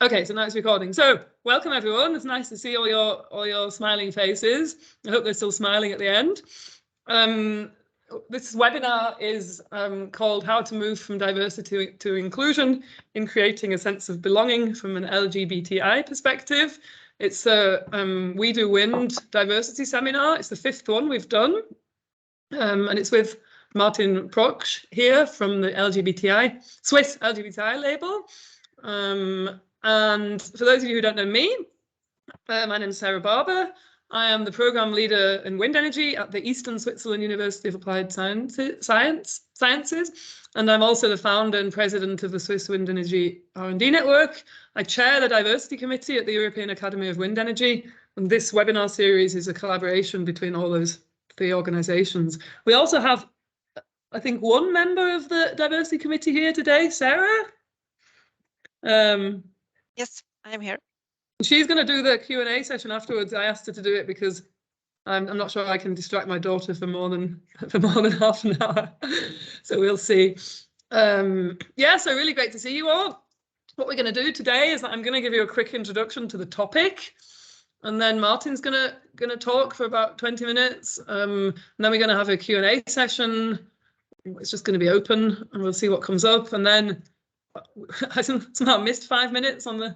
Okay, so now it's recording. So welcome everyone. It's nice to see all your smiling faces. I hope they're still smiling at the end. This webinar is called How to Move from Diversity to Inclusion in Creating a Sense of Belonging from an LGBTI Perspective. It's a We Do Wind diversity seminar. It's the 5th one we've done. And it's with Martin Proksch here from the Swiss LGBTI label. And for those of you who don't know me, my name is Sarah Barber. I am the program leader in wind energy at the Eastern Switzerland University of Applied Sciences. And I'm also the founder and president of the Swiss Wind Energy R&D Network. I chair the diversity committee at the European Academy of Wind Energy. And this webinar series is a collaboration between all those 3 organizations. We also have, I think, one member of the diversity committee here today, Sarah. Yes, I'm here. She's going to do the Q&A session afterwards. I asked her to do it because I'm not sure I can distract my daughter for more than half an hour. So we'll see. Yeah, so really great to see you all. What we're going to do today is that I'm going to give you a quick introduction to the topic, and then Martin's going to talk for about 20 minutes. And then we're going to have a Q&A session. It's just going to be open, and we'll see what comes up. And then I somehow missed 5 minutes on the.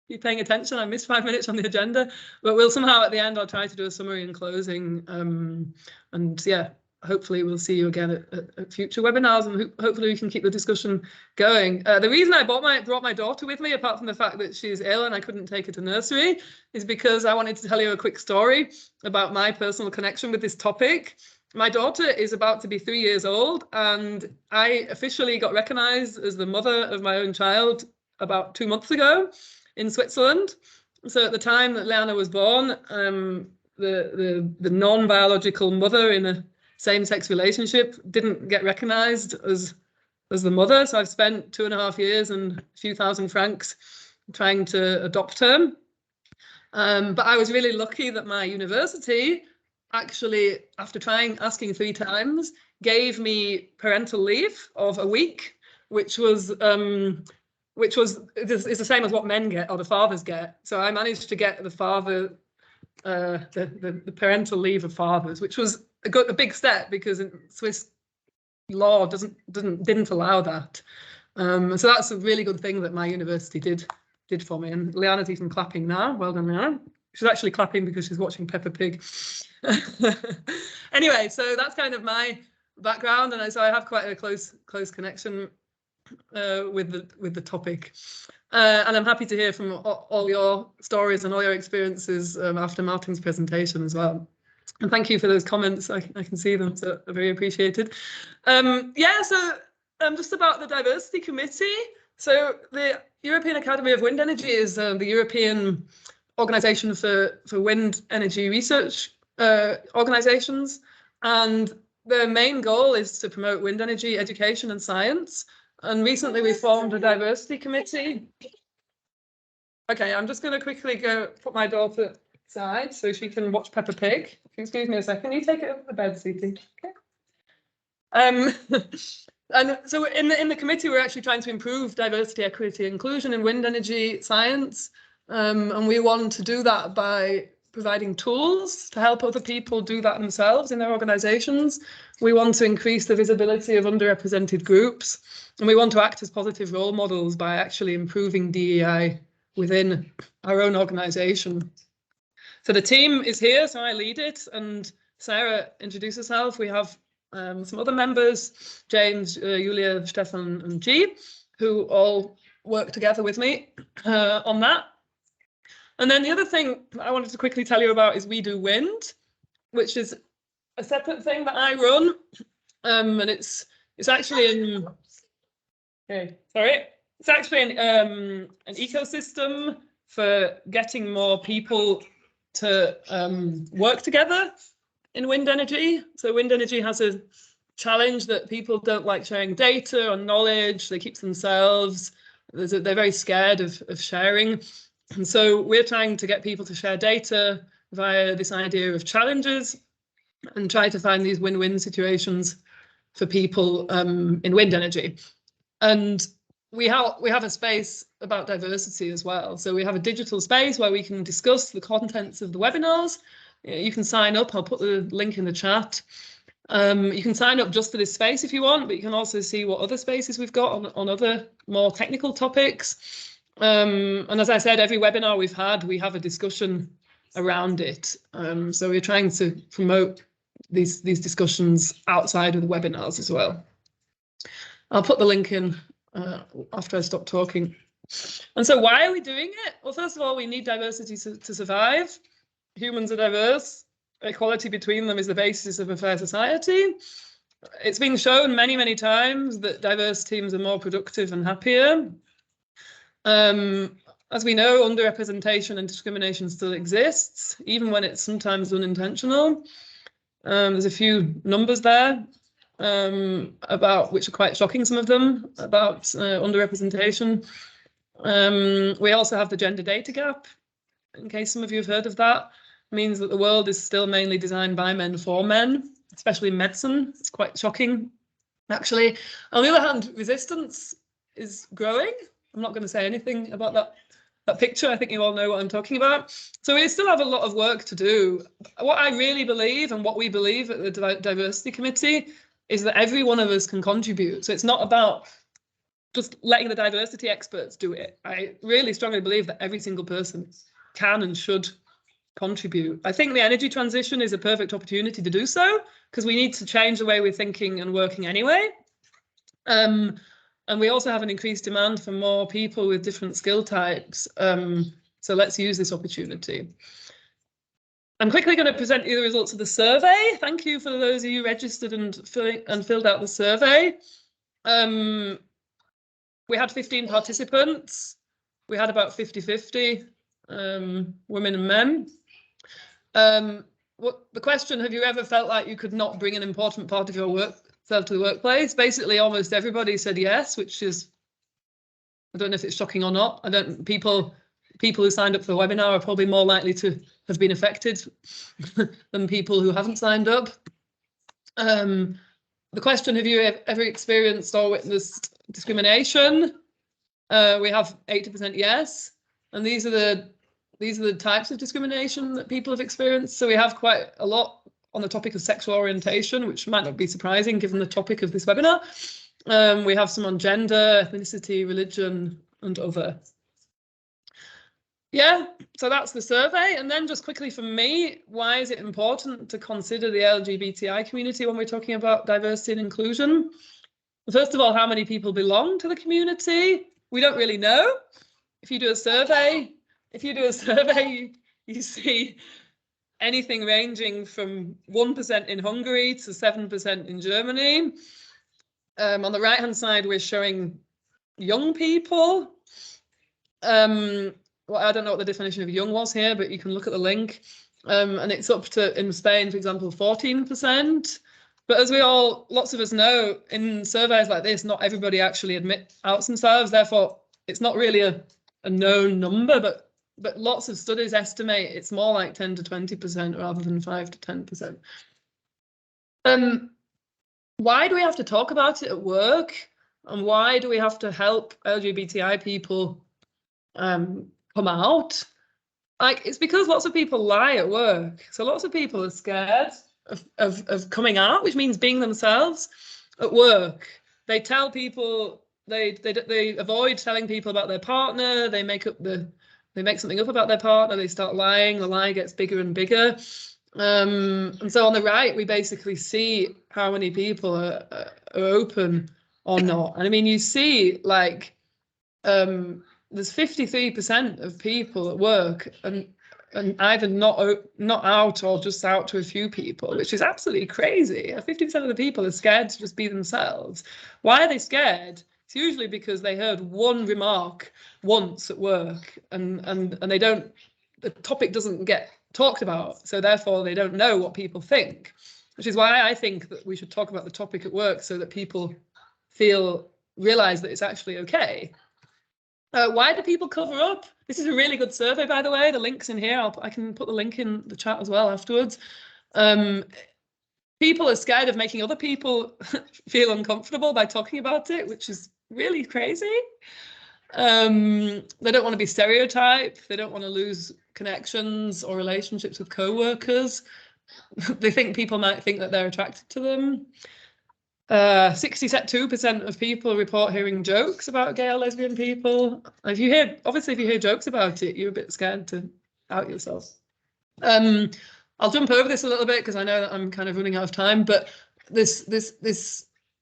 Be paying attention. I missed 5 minutes on the agenda, but we'll somehow at the end I'll try to do a summary and closing. And yeah, hopefully we'll see you again at future webinars, and hopefully we can keep the discussion going. The reason I brought my daughter with me, apart from the fact that she's ill and I couldn't take her to nursery, is because I wanted to tell you a quick story about my personal connection with this topic. My daughter is about to be 3 years old, and I officially got recognised as the mother of my own child about 2 months ago in Switzerland. So at the time that Leanna was born, the non-biological mother in a same-sex relationship didn't get recognised as the mother. So I've spent 2.5 years and a few thousand francs trying to adopt her. But I was really lucky that my university actually, after asking 3 times, gave me parental leave of a week, which is the same as what men get or the fathers get. So I managed to get the father, the parental leave of fathers, which was a big step because Swiss law didn't allow that. So that's a really good thing that my university did for me. And Leanna's even clapping now. Well done, Leanna. She's actually clapping because she's watching Peppa Pig. Anyway, so that's kind of my background, and so I have quite a close connection with the topic, and I'm happy to hear from all your stories and all your experiences after Martin's presentation as well. And thank you for those comments. I can see them, so they're very appreciated. Yeah, so just about the diversity committee. So the European Academy of Wind Energy is the European organisation for wind energy research organisations, and their main goal is to promote wind energy education and science. And recently we formed a diversity committee. Okay, I'm just going to quickly go put my daughter aside so she can watch Peppa Pig. Excuse me a second. You take it over the bed, Sweetie. Okay. And so in the committee, we're actually trying to improve diversity, equity, inclusion in wind energy science. And we want to do that by providing tools to help other people do that themselves in their organisations. We want to increase the visibility of underrepresented groups, and we want to act as positive role models by actually improving DEI within our own organisation. So the team is here, so I lead it, and Sarah, introduce herself. We have some other members, James, Julia, Stefan and G, who all work together with me on that. And then the other thing I wanted to quickly tell you about is We Do Wind, which is a separate thing that I run, and it's actually it's actually an ecosystem for getting more people to work together in wind energy. So wind energy has a challenge that people don't like sharing data or knowledge. They keep to themselves. They're very scared of sharing. And so we're trying to get people to share data via this idea of challenges and try to find these win-win situations for people in wind energy. And we have a space about diversity as well. So we have a digital space where we can discuss the contents of the webinars. You can sign up. I'll put the link in the chat. You can sign up just for this space if you want, but you can also see what other spaces we've got on other more technical topics. And as I said, every webinar we've had, we have a discussion around it. So we're trying to promote these discussions outside of the webinars as well. I'll put the link in after I stop talking. And so why are we doing it? Well, first of all, we need diversity to survive. Humans are diverse. Equality between them is the basis of a fair society. It's been shown many, many times that diverse teams are more productive and happier. As we know, underrepresentation and discrimination still exists, even when it's sometimes unintentional. There's a few numbers there about, which are quite shocking, some of them, about underrepresentation. We also have the gender data gap, in case some of you have heard of that. It means that the world is still mainly designed by men for men, especially medicine. It's quite shocking, actually. On the other hand, resistance is growing. I'm not going to say anything about that picture. I think you all know what I'm talking about. So we still have a lot of work to do. What I really believe, and what we believe at the Diversity Committee, is that every one of us can contribute. So it's not about just letting the diversity experts do it. I really strongly believe that every single person can and should contribute. I think the energy transition is a perfect opportunity to do so, because we need to change the way we're thinking and working anyway. And we also have an increased demand for more people with different skill types. So let's use this opportunity. I'm quickly going to present you the results of the survey. Thank you for those of you registered and filled out the survey. We had 15 participants. We had about 50-50 women and men. The question, have you ever felt like you could not bring an important part of your work to the workplace? Basically, almost everybody said yes, which is, I don't know if it's shocking or not. People who signed up for the webinar are probably more likely to have been affected than people who haven't signed up. The question, have you ever experienced or witnessed discrimination? We have 80% yes, and these are the types of discrimination that people have experienced. So we have quite a lot on the topic of sexual orientation, which might not be surprising given the topic of this webinar. We have some on gender, ethnicity, religion, and other. Yeah, so that's the survey. And then just quickly from me, why is it important to consider the LGBTI community when we're talking about diversity and inclusion? First of all, how many people belong to the community? We don't really know. If you do a survey, you see anything ranging from 1% in Hungary to 7% in Germany. On the right-hand side, we're showing young people. Well, I don't know what the definition of young was here, but you can look at the link. And it's up to, in Spain, for example, 14%. But as lots of us know, in surveys like this, not everybody actually outs themselves. Therefore, it's not really a known number, but lots of studies estimate it's more like 10 to 20% rather than 5 to 10%. Why do we have to talk about it at work? And why do we have to help LGBTI people come out? It's because lots of people lie at work. So lots of people are scared of coming out, which means being themselves at work. They tell people, they avoid telling people about their partner. They make something up about their partner. They start lying. The lie gets bigger and bigger. And so on the right, we basically see how many people are open or not. And I mean, you see, like, there's 53% of people at work and either not out or just out to a few people, which is absolutely crazy. 50% of the people are scared to just be themselves. Why are they scared? It's usually because they heard one remark once at work and the topic doesn't get talked about, so therefore they don't know what people think, which is why I think that we should talk about the topic at work so that people realize that it's actually okay. Why do people cover up? This is a really good survey, by the way. The link's in here. I can put the link in the chat as well afterwards. people are scared of making other people feel uncomfortable by talking about it, which is really crazy. They don't want to be stereotyped. They don't want to lose connections or relationships with co-workers. They think people might think that they're attracted to them. 62% of people report hearing jokes about gay or lesbian people. If you hear jokes about it, you're a bit scared to out yourself. I'll jump over this a little bit because I know that I'm kind of running out of time, but this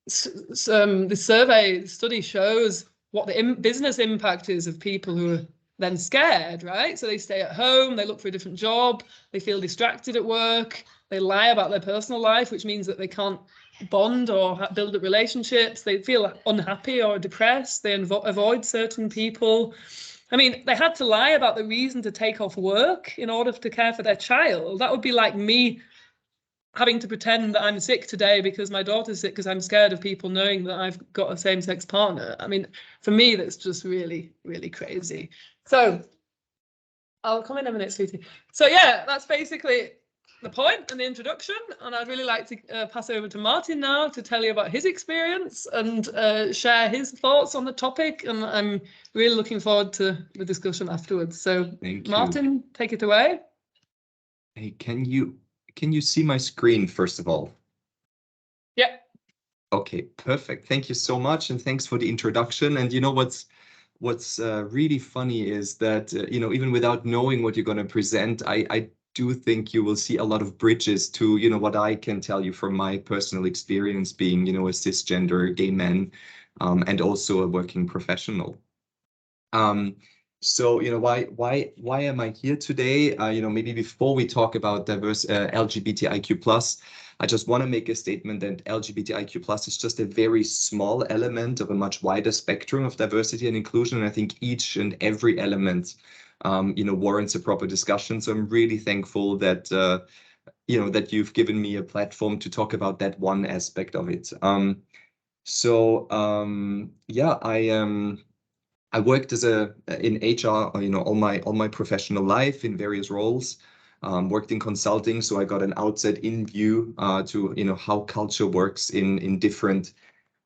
survey study shows what the business impact is of people who are then scared, right? So they stay at home, they look for a different job, they feel distracted at work, they lie about their personal life, which means that they can't bond or build up relationships, they feel unhappy or depressed, they avoid certain people. I mean, they had to lie about the reason to take off work in order to care for their child. That would be like me having to pretend that I'm sick today because my daughter's sick because I'm scared of people knowing that I've got a same-sex partner. I mean, for me, that's just really, really crazy. So I'll come in a minute, sweetie. So yeah, that's basically the point and the introduction. And I'd really like to pass over to Martin now to tell you about his experience and share his thoughts on the topic. And I'm really looking forward to the discussion afterwards. So Martin, take it away. Hey, can you see my screen first of all? Yeah. Okay, perfect. Thank you so much. And thanks for the introduction. And you know what's really funny is that, even without knowing what you're going to present, I do think you will see a lot of bridges to, what I can tell you from my personal experience being, a cisgender gay man, and also a working professional. So, why am I here today? Maybe before we talk about diverse LGBTIQ+, I just want to make a statement that LGBTIQ+ is just a very small element of a much wider spectrum of diversity and inclusion. And I think each and every element, warrants a proper discussion. So I'm really thankful that, that you've given me a platform to talk about that one aspect of it. I worked in HR, all my professional life in various roles. Worked in consulting, so I got an outside-in view to how culture works in different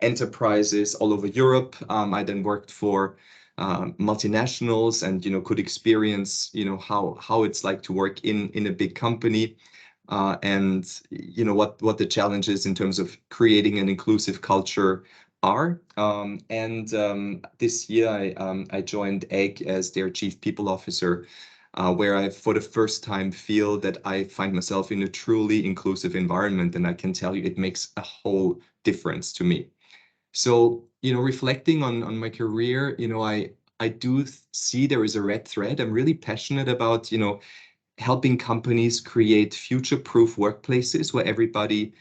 enterprises all over Europe. I then worked for multinationals and could experience how it's like to work in a big company, and what the challenges in terms of creating an inclusive culture are. This year I joined EAWE as their Chief People Officer, where I, for the first time, feel that I find myself in a truly inclusive environment. And I can tell you, it makes a whole difference to me. So, reflecting on my career, I do see there is a red thread. I'm really passionate about, helping companies create future-proof workplaces where everybody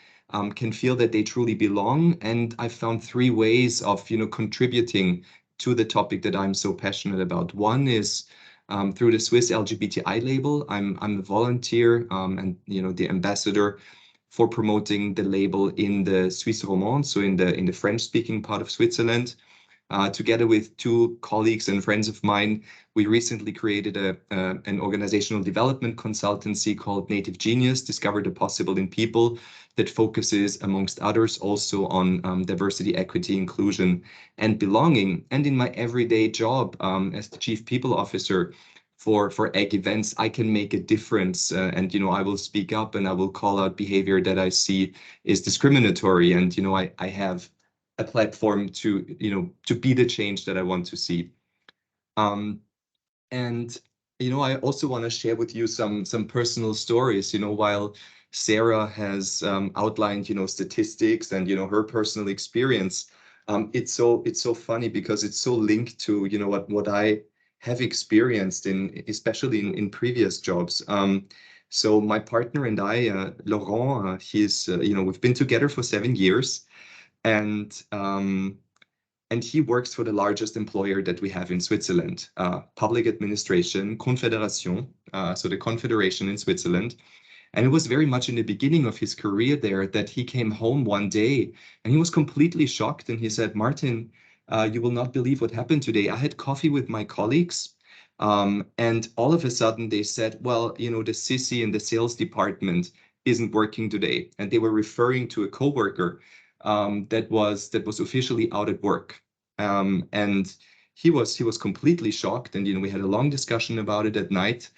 can feel that they truly belong. And I found 3 ways of, contributing to the topic that I'm so passionate about. One is through the Swiss LGBTI label. I'm a volunteer and the ambassador for promoting the label in the Suisse romande, so in the French-speaking part of Switzerland. Together with 2 colleagues and friends of mine, we recently created an organizational development consultancy called Native Genius, Discover the Possible in People, that focuses, amongst others, also on diversity, equity, inclusion, and belonging. And in my everyday job as the Chief People Officer for EAWE events, I can make a difference. And, I will speak up and I will call out behavior that I see is discriminatory. And, I have a platform to be the change that I want to see. I also want to share with you some personal stories. While Sarah has outlined statistics and her personal experience, it's so funny because it's so linked to what I have experienced especially in previous jobs. So my partner and I, Laurent, he's we've been together for 7 years. And he works for the largest employer that we have in Switzerland, public administration, Confédération, so the Confederation in Switzerland. And it was very much in the beginning of his career there that he came home one day and he was completely shocked. And he said, Martin, you will not believe what happened today. I had coffee with my colleagues. And all of a sudden they said, well, the sissy in the sales department isn't working today. And they were referring to a coworker that was officially out at work. And he was completely shocked. And, we had a long discussion about it at night.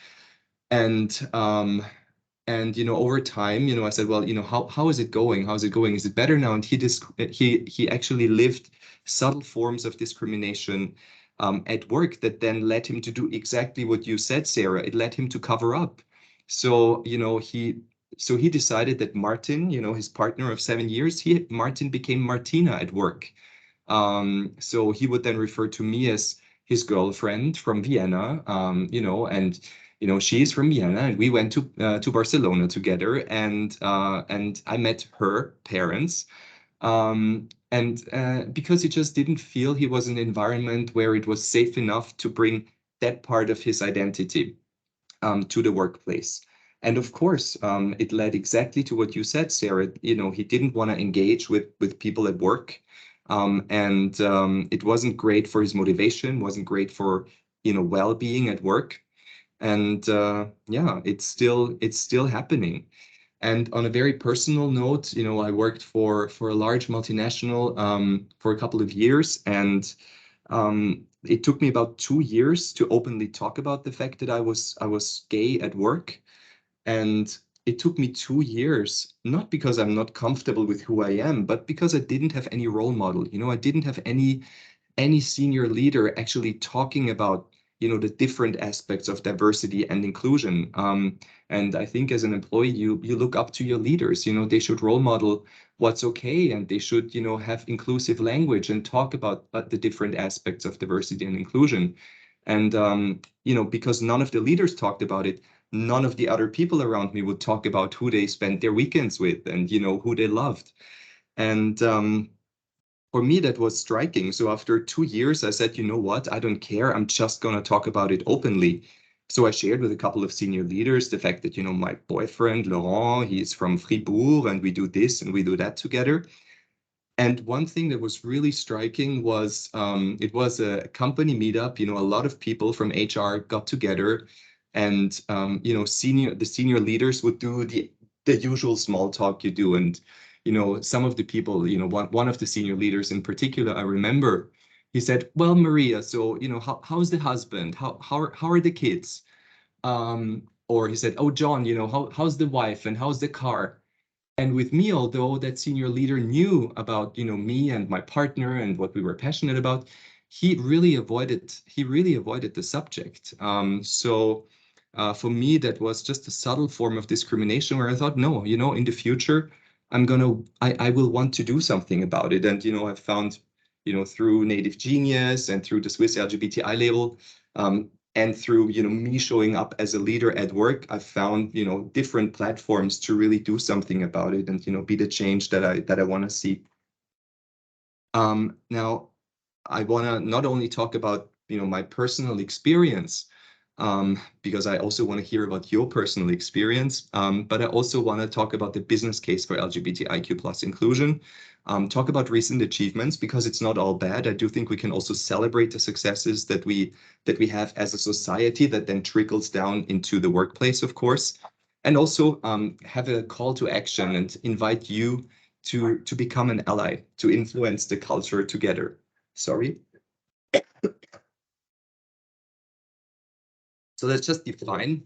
And over time, I said, well, how is it going? How is it going? Is it better now? And he actually lived subtle forms of discrimination at work that then led him to do exactly what you said, Sarah. It led him to cover up. So, he decided that Martin, his partner of 7 years, Martin became Martina at work. So he would then refer to me as his girlfriend from Vienna, and she's from Vienna, and we went to Barcelona together, and I met her parents, because he just didn't feel he was in an environment where it was safe enough to bring that part of his identity to the workplace. And of course, it led exactly to what you said, Sarah. He didn't want to engage with people at work. And it wasn't great for his motivation, wasn't great for, well-being at work. And yeah, it's still happening. And on a very personal note, I worked for a large multinational for a couple of years, and it took me about 2 years to openly talk about the fact that I was gay at work. And it took me 2 years, not because I'm not comfortable with who I am, but because I didn't have any role model. I didn't have any senior leader actually talking about, the different aspects of diversity and inclusion. And I think as an employee, you look up to your leaders. They should role model what's okay, and they should, have inclusive language and talk about the different aspects of diversity and inclusion. And, because none of the leaders talked about it, none of the other people around me would talk about who they spent their weekends with and, who they loved. And for me, that was striking. So after 2 years, I said, you know what, I don't care. I'm just going to talk about it openly. So I shared with a couple of senior leaders the fact that, my boyfriend, Laurent, he's from Fribourg, and we do this and we do that together. And one thing that was really striking was it was a company meetup. A lot of people from HR got together, and the senior leaders would do the usual small talk you do. And some of the people, one of the senior leaders in particular, I remember, he said, "Well, Maria, so how's the husband? How are the kids?" Or he said, "Oh, John, how's the wife and how's the car?" And with me, although that senior leader knew about, me and my partner and what we were passionate about, he really avoided the subject. So for me, that was just a subtle form of discrimination where I thought, no, in the future, I will want to do something about it. And, I found, through Native Genius and through the Swiss LGBTI label, and through, me showing up as a leader at work, I found, different platforms to really do something about it and, be the change that I want to see. Now, I want to not only talk about, my personal experience, because I also want to hear about your personal experience, but I also want to talk about the business case for LGBTIQ+ inclusion, talk about recent achievements, because it's not all bad. I do think we can also celebrate the successes that we have as a society that then trickles down into the workplace, of course, and also have a call to action and invite you to become an ally, to influence the culture together. Sorry. So let's just define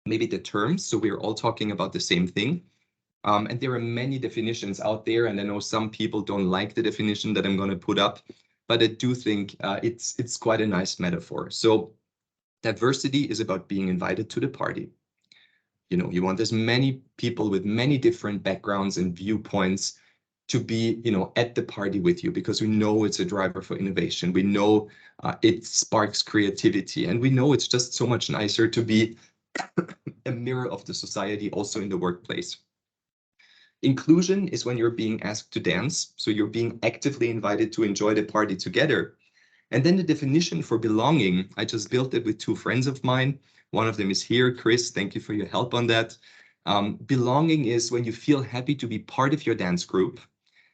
maybe the terms, so we're all talking about the same thing. And there are many definitions out there, and I know some people don't like the definition that I'm going to put up, but I do think it's quite a nice metaphor. So diversity is about being invited to the party. You want as many people with many different backgrounds and viewpoints to be, at the party with you, because we know it's a driver for innovation. We know it sparks creativity, and we know it's just so much nicer to be a mirror of the society also in the workplace. Inclusion is when you're being asked to dance, so you're being actively invited to enjoy the party together. And then the definition for belonging, I just built it with 2 friends of mine. One of them is here, Chris, thank you for your help on that. Belonging is when you feel happy to be part of your dance group.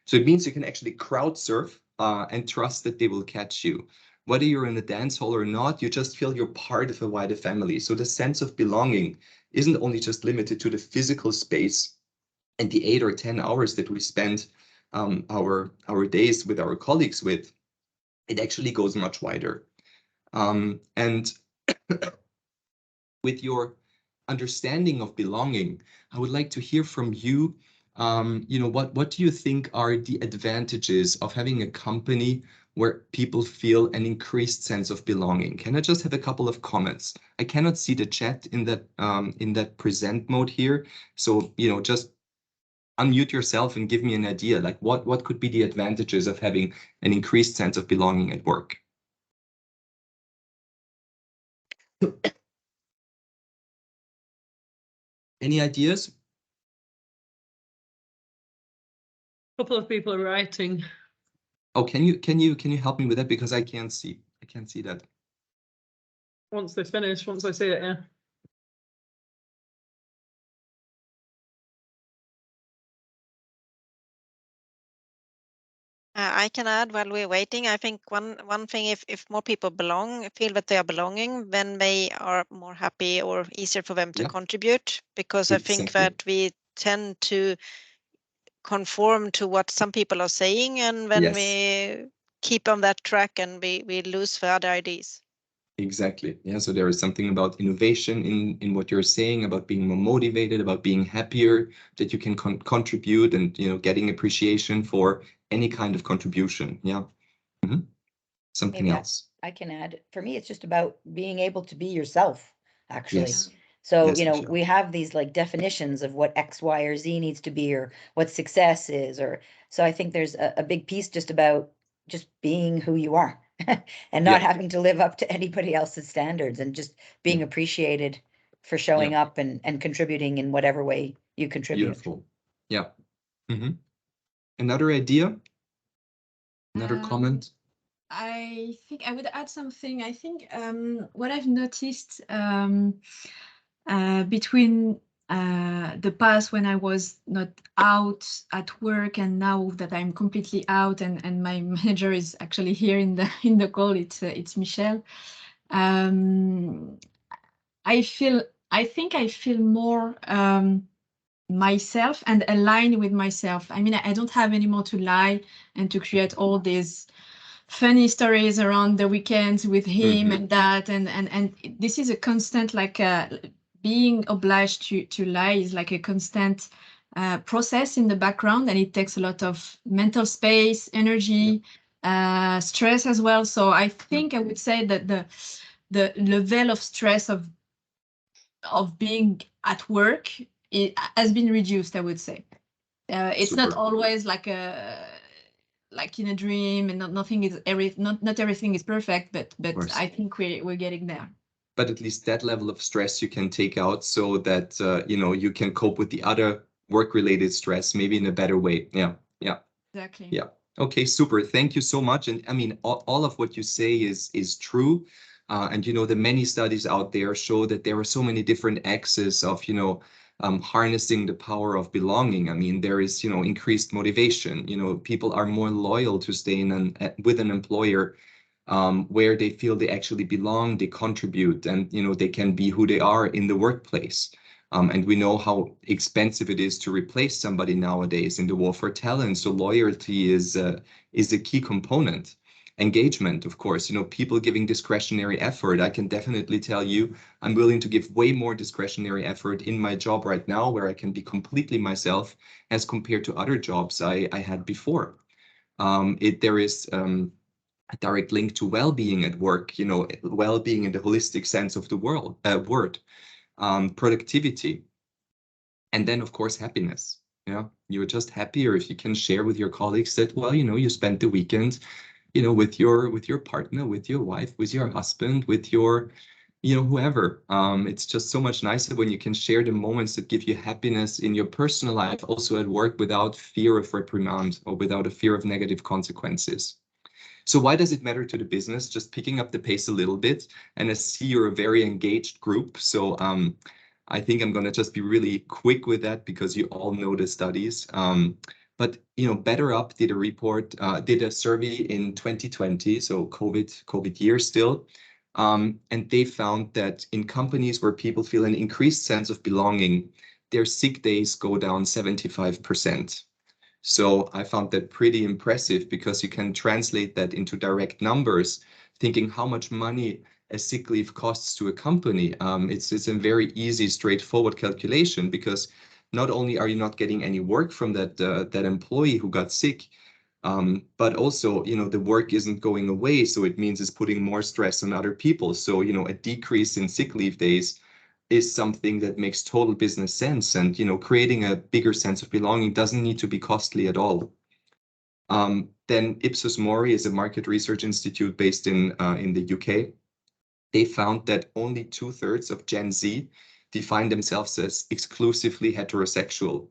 So it means you can actually crowd surf and trust that they will catch you. Whether you're in a dance hall or not, you just feel you're part of a wider family. So the sense of belonging isn't only just limited to the physical space and the 8 or 10 hours that we spend our days with our colleagues with, it actually goes much wider. And with your understanding of belonging, I would like to hear from you. What do you think are the advantages of having a company where people feel an increased sense of belonging? Can I just have a couple of comments? I cannot see the chat in that present mode here, so just unmute yourself and give me an idea. Like what could be the advantages of having an increased sense of belonging at work? Any ideas? A couple of people are writing. Oh, can you help me with that, because I can't see that. Once they finish, once I see it, yeah. I can add while we're waiting. I think one thing, if more people feel that they are belonging, then they are more happy or easier for them to contribute, because I think that we tend to conform to what some people are saying, and then we keep on that track and we lose the other ideas. Exactly. Yeah. So there is something about innovation in what you're saying, about being more motivated, about being happier, that you can contribute, and getting appreciation for any kind of contribution. Yeah. Something Maybe else. I can add. For me, it's just about being able to be yourself, actually. Yes. So, Yes, we have these like definitions of what X, Y, or Z needs to be, or what success is, so I think there's a big piece just about just being who you are and not having to live up to anybody else's standards, and just being appreciated for showing up and contributing in whatever way you contribute. Beautiful. Yeah. Another idea? Another comment? I think I would add something. I think what I've noticed between the past, when I was not out at work, and now that I'm completely out, and my manager is actually here in the call, it's Michelle. I think I feel more myself and aligned with myself. I mean, I don't have anymore to lie and to create all these funny stories around the weekends with him and that, and this is a constant, like being obliged to lie is like a constant process in the background, and it takes a lot of mental space, energy, stress as well. So I think I would say that the level of stress of being at work, it has been reduced, I would say. It's not always like in a dream, and not everything is perfect, but I think we're getting there. But at least that level of stress you can take out, so that you can cope with the other work-related stress maybe in a better way. Yeah. Exactly. Yeah. Okay, super. Thank you so much. And I mean, all of what you say is true. And the many studies out there show that there are so many different axes of harnessing the power of belonging. I mean, there is increased motivation. People are more loyal to stay with an employer where they feel they actually belong, they contribute, and they can be who they are in the workplace. And we know how expensive it is to replace somebody nowadays in the war for talent. So loyalty is a key component. Engagement, of course, people giving discretionary effort. I can definitely tell you, I'm willing to give way more discretionary effort in my job right now, where I can be completely myself, as compared to other jobs I had before. There is a direct link to well-being at work, well-being in the holistic sense of the word. Productivity, and then of course happiness. You're just happier if you can share with your colleagues that, well, you spent the weekend with your partner, with your wife, with your husband, with your whoever. It's just so much nicer when you can share the moments that give you happiness in your personal life, also at work, without fear of reprimand or without a fear of negative consequences. So why does it matter to the business? Just picking up the pace a little bit, and I see you're a very engaged group. So I think I'm going to just be really quick with that, because you all know the studies. But Better Up did a survey in 2020, so COVID year still, and they found that in companies where people feel an increased sense of belonging, their sick days go down 75%. So I found that pretty impressive, because you can translate that into direct numbers, thinking how much money a sick leave costs to a company. It's a very easy, straightforward calculation, because not only are you not getting any work from that employee who got sick, but also, the work isn't going away. So it means it's putting more stress on other people. So, a decrease in sick leave days is something that makes total business sense. And, creating a bigger sense of belonging doesn't need to be costly at all. Then Ipsos Mori is a market research institute based in the UK. They found that only 2/3 of Gen Z define themselves as exclusively heterosexual,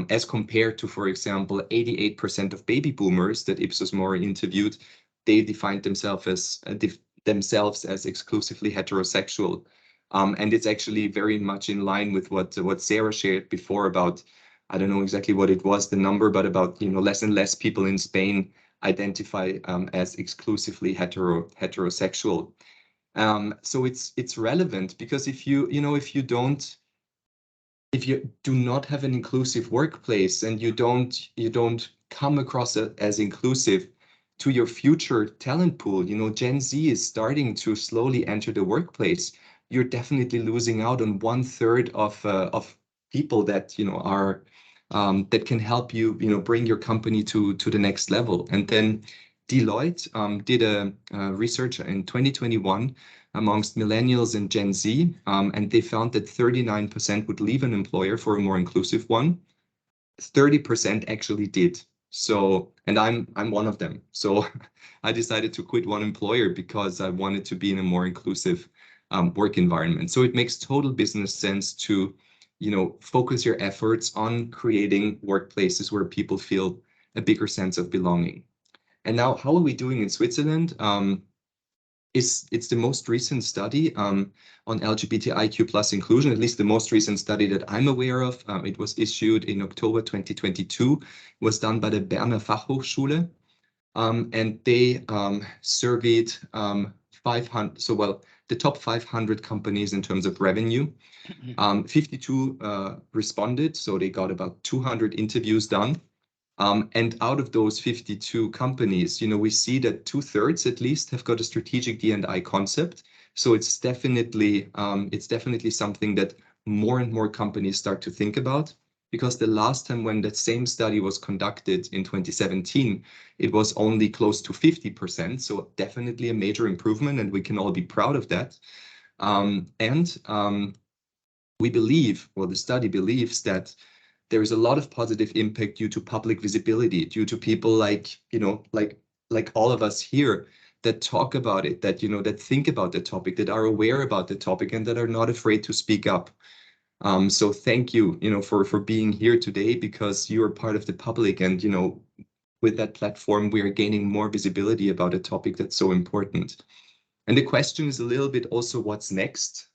as compared to, for example, 88% of baby boomers that Ipsos Mori interviewed. They defined themselves as exclusively heterosexual. And it's actually very much in line with what Sarah shared before about, I don't know exactly what it was, the number, but about, less and less people in Spain identify as exclusively heterosexual. So it's relevant, because if you do not have an inclusive workplace, and you don't come across as inclusive to your future talent pool, Gen Z is starting to slowly enter the workplace. You're definitely losing out on 1/3 of people that are that can help you bring your company to the next level. And then Deloitte did a research in 2021 amongst millennials and Gen Z, and they found that 39% would leave an employer for a more inclusive one. 30% actually did. So, and I'm one of them. So I decided to quit one employer because I wanted to be in a more inclusive work environment. So it makes total business sense to, focus your efforts on creating workplaces where people feel a bigger sense of belonging. And now, how are we doing in Switzerland? It's the most recent study on LGBTIQ+ inclusion, at least the most recent study that I'm aware of. It was issued in October 2022. It was done by the Berner Fachhochschule, and they surveyed 500. So, well, the top 500 companies in terms of revenue. 52 responded, so they got about 200 interviews done. And out of those 52 companies, we see that 2/3 at least have got a strategic D&I concept. So it's definitely something that more and more companies start to think about, because the last time when that same study was conducted in 2017, it was only close to 50%. So definitely a major improvement, and we can all be proud of that. We believe, well, the study believes that there is a lot of positive impact due to public visibility, due to people like all of us here that talk about it, that, that think about the topic, that are aware about the topic, and that are not afraid to speak up. So thank you, for being here today, because you are part of the public, and, with that platform, we are gaining more visibility about a topic that's so important. And the question is a little bit also, what's next?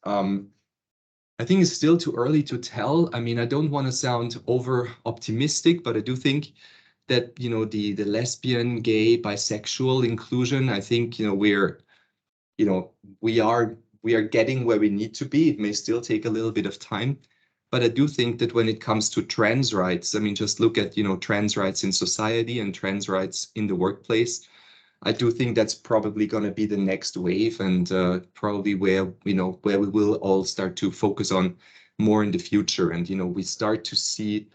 I think it's still too early to tell. I mean, I don't want to sound over optimistic, but I do think that, the lesbian, gay, bisexual inclusion, I think, we are getting where we need to be. It may still take a little bit of time, but I do think that when it comes to trans rights, I mean, just look at, trans rights in society and trans rights in the workplace. I do think that's probably going to be the next wave, and probably where we will all start to focus on more in the future. And, we start to see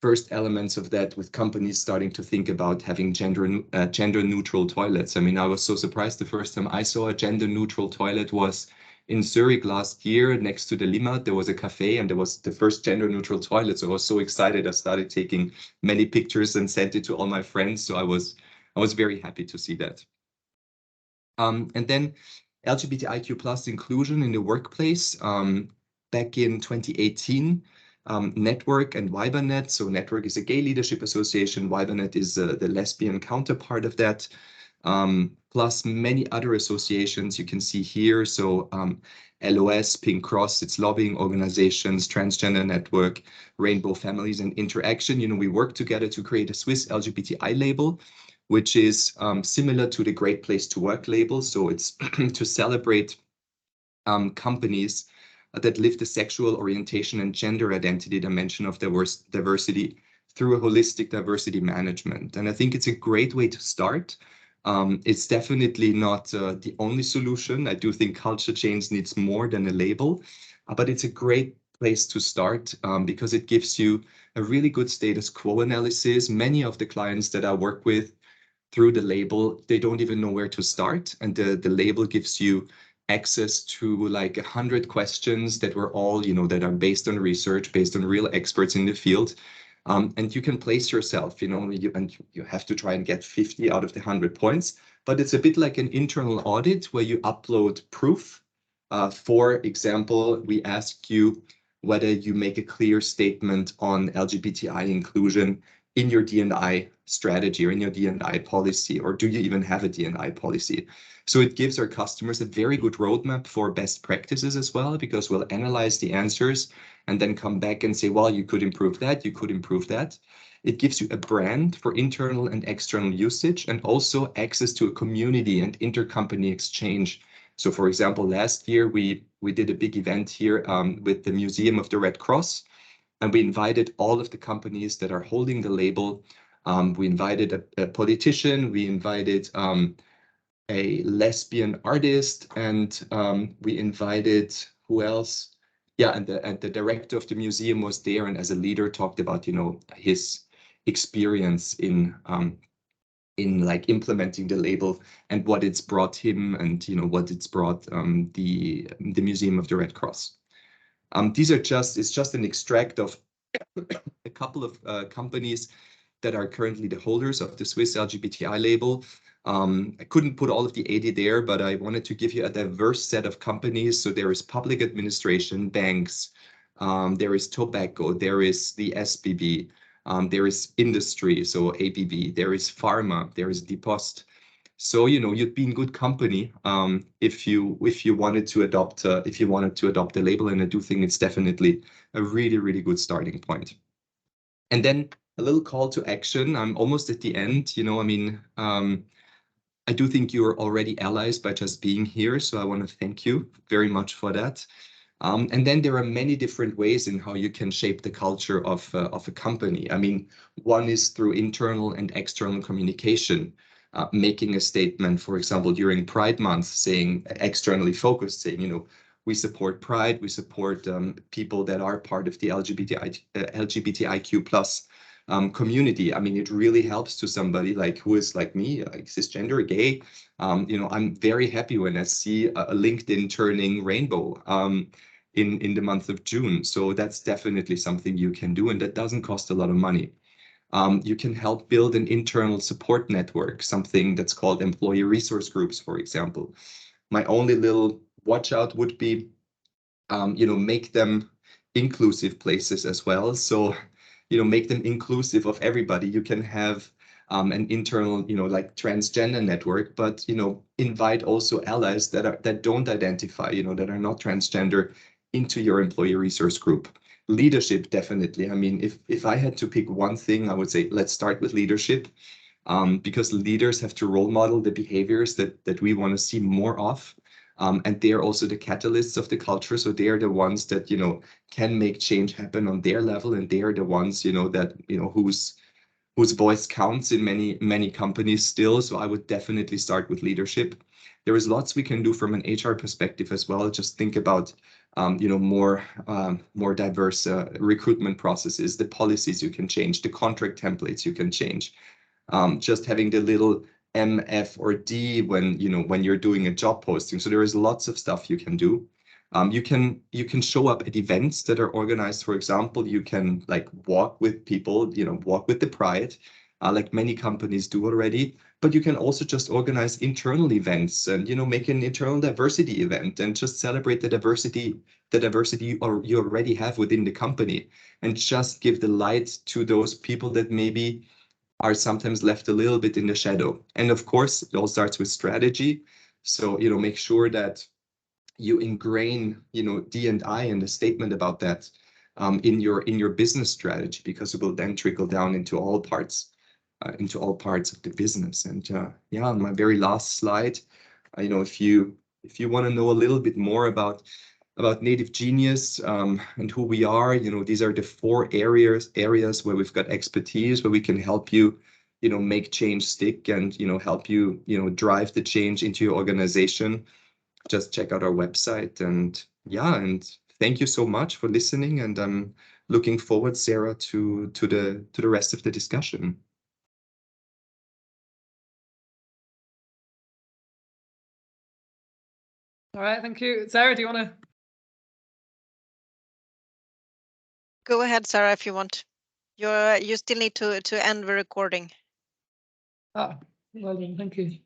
first elements of that with companies starting to think about having gender neutral toilets. I mean, I was so surprised the first time I saw a gender neutral toilet was in Zurich last year. Next to the Limmat, there was a cafe, and there was the first gender neutral toilet. So I was so excited. I started taking many pictures and sent it to all my friends. So I was very happy to see that. And then LGBTIQ+ inclusion in the workplace. Back in 2018, Network and WiberNet. So Network is a gay leadership association. WiberNet is the lesbian counterpart of that. Plus many other associations you can see here. So LOS, Pink Cross, its lobbying organizations, Transgender Network, Rainbow Families, and Interaction. We work together to create a Swiss LGBTI label, which is similar to the Great Place to Work label. So it's to celebrate companies that live the sexual orientation and gender identity dimension of diversity through a holistic diversity management. And I think it's a great way to start. It's definitely not the only solution. I do think culture change needs more than a label, but it's a great place to start because it gives you a really good status quo analysis. Many of the clients that I work with through the label, they don't even know where to start. And the label gives you access to like 100 questions that were all, you know, that are based on research, based on real experts in the field. And you can place yourself, you know, you have to try and get 50 out of the 100 points, but it's a bit like an internal audit where you upload proof. For example, we ask you whether you make a clear statement on LGBTI inclusion in your D&I strategy or in your D&I policy, or do you even have a D&I policy? So it gives our customers a very good roadmap for best practices as well, because we'll analyze the answers and then come back and say, well, you could improve that, you could improve that. It gives you a brand for internal and external usage, and also access to a community and intercompany exchange. So for example, last year, we did a big event here with the Museum of the Red Cross, and we invited all of the companies that are holding the label. We invited a politician, we invited a lesbian artist, and we invited, who else? Yeah, and the director of the museum was there, and as a leader talked about, you know, his experience in like implementing the label and what it's brought him, and you know what it's brought the Museum of the Red Cross. These are it's just an extract of a couple of companies that are currently the holders of the Swiss LGBTI label. I couldn't put all of the 80 there, but I wanted to give you a diverse set of companies. So there is public administration, banks, there is tobacco, there is the SBB, there is industry, so ABB, there is pharma, there is Depost. So, you know, you'd be in good company if you wanted to adopt the label, and I do think it's definitely a really, really good starting point. And then a little call to action. I'm almost at the end. You know, I mean, I do think you're already allies by just being here, so I want to thank you very much for that. And then there are many different ways in how you can shape the culture of a company. I mean, one is through internal and external communication. Making a statement, for example, during Pride Month, saying externally focused, saying, you know, we support Pride, we support people that are part of the LGBTIQ plus community. I mean, it really helps to somebody like who is like me, like cisgender, gay. You know, I'm very happy when I see a LinkedIn turning rainbow in the month of June. So that's definitely something you can do, and that doesn't cost a lot of money. You can help build an internal support network, something that's called employee resource groups, for example. My only little watch out would be, you know, make them inclusive places as well. So, you know, make them inclusive of everybody. You can have an internal, you know, like transgender network, but, you know, invite also allies that don't identify, you know, that are not transgender into your employee resource group. Leadership, definitely. I mean, if I had to pick one thing, I would say let's start with leadership, because leaders have to role model the behaviors that we want to see more of. And they're also the catalysts of the culture. So they're the ones that, you know, can make change happen on their level. And they're the ones, you know, that, you know, whose voice counts in many companies still. So I would definitely start with leadership. There is lots we can do from an HR perspective as well. Just think about, you know, more diverse recruitment processes, the policies you can change, the contract templates you can change. Just having the little M, F, or D when you're doing a job posting. So there is lots of stuff you can do. You can show up at events that are organized. For example, you can like walk with people, you know, walk with the Pride, like many companies do already. But you can also just organize internal events and, you know, make an internal diversity event and just celebrate the diversity you already have within the company, and just give the light to those people that maybe are sometimes left a little bit in the shadow. And of course, it all starts with strategy. So, you know, make sure that you ingrain, you know, D&I and a statement about that in your business strategy, because it will then trickle down into all parts of the business. And yeah, on my very last slide, you know, if you want to know a little bit more about about Native Genius and who we are. You know, these are the 4 areas where we've got expertise, where we can help you, you know, make change stick and, you know, help you, you know, drive the change into your organization. Just check out our website. And yeah, and thank you so much for listening. And I'm looking forward, Sarah, to the rest of the discussion. All right, thank you. Sarah, do you want to? Go ahead, Sarah, if you want. You still need to end the recording. Oh, well done, thank you.